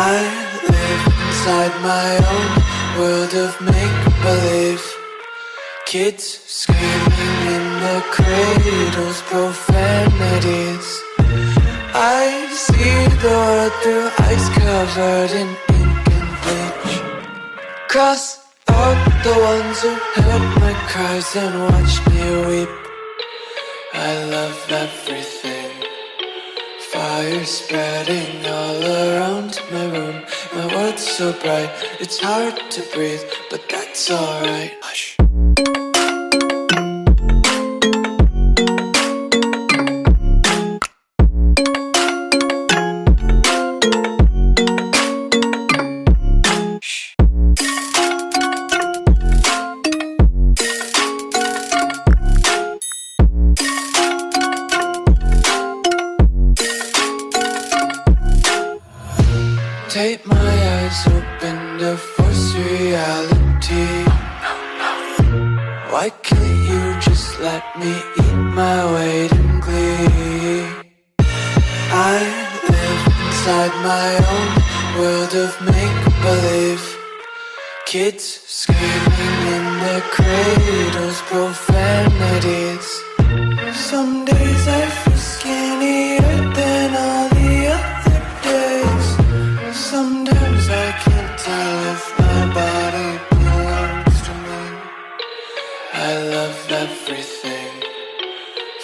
I live inside my own world of make-believe. Kids screaming in their cradles, profanities. I see the world through ice covered in ink and bleach. Cross out the ones who heard my cries and watched me weep. I love everything. Fire spreading all around my room. My world's so bright, it's hard to breathe, but that's alright. Hush. Take my eyes open to force reality. Why can't you just let me eat my weight in glee? I live inside my own world of make-believe. Kids screaming in their cradles, profanities. Some days I feel skinnier than all the other days. Sometimes I can't tell if my body belongs to me. I love everything.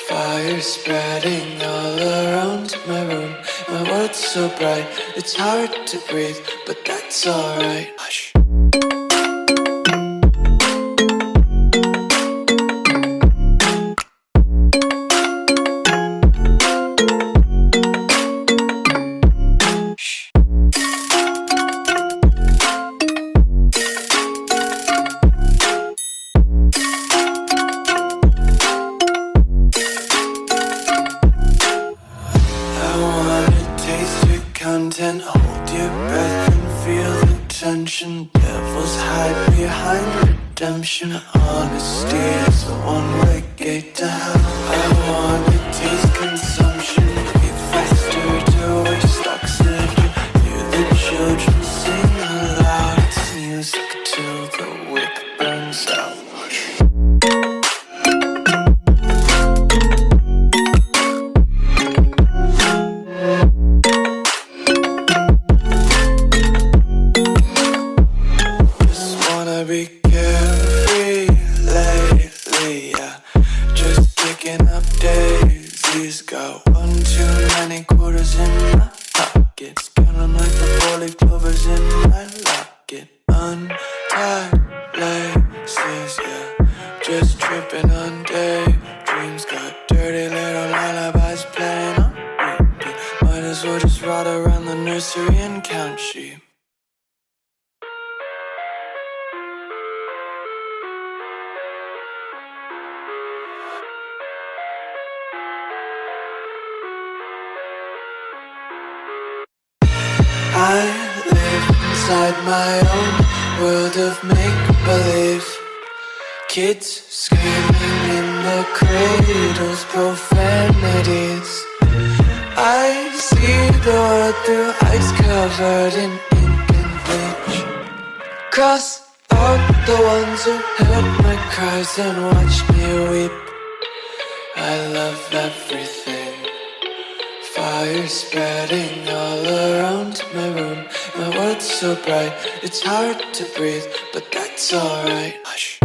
Fire spreading all around my room. My world's so bright, it's hard to breathe, but that's alright. Hush. Content, hold your breath and feel the tension. Devils hide behind redemption. Honesty is a one-way gate to hell. I wanna taste consumption. Breathe faster to waste oxygen. Hear the children sing aloud. It's music till the wick burns out. Be carefree lately, yeah. Just picking up daisies. Got one too many quarters in my pockets. Count 'em like the 4-leaf clovers in my locket. Untied laces, yeah. Just tripping on daydreams. Got dirty little lullabies playing on repeat. Might as well just ride around the nursery and count sheep. I live inside my own world of make-believe. Kids screaming in their cradles, profanities. I see the world through ice covered in ink and bleach. Cross out the ones who heard my cries and watched me weep. I love everything. Fire spreading all around my room. My world's so bright, it's hard to breathe, but that's alright. Hush.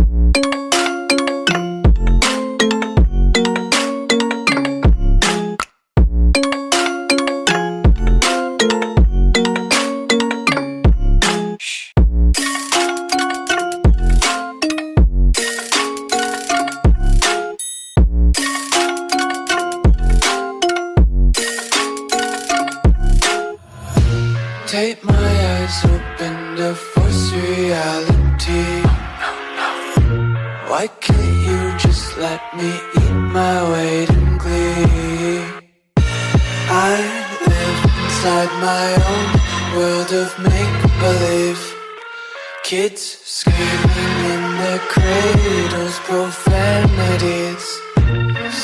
Take my eyes open to force reality. Why can't you just let me eat my weight in glee? I live inside my own world of make-believe. Kids screaming in their cradles, profanities.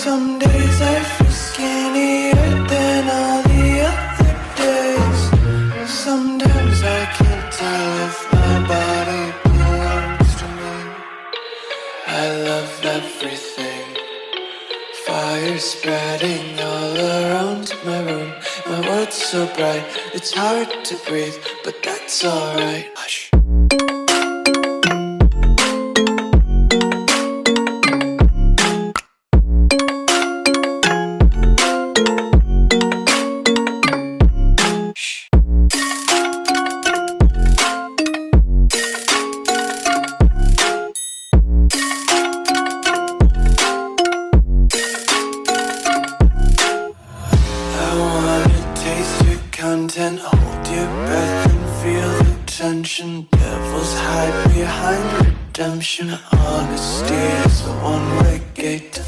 Some days I feel skinnier than all the other days. Sometimes I love everything. Fire spreading all around my room. My world's so bright, it's hard to breathe, but that's alright. Hush. Content, hold your breath and feel the tension. Devils hide behind redemption. Honesty is a one-way gate.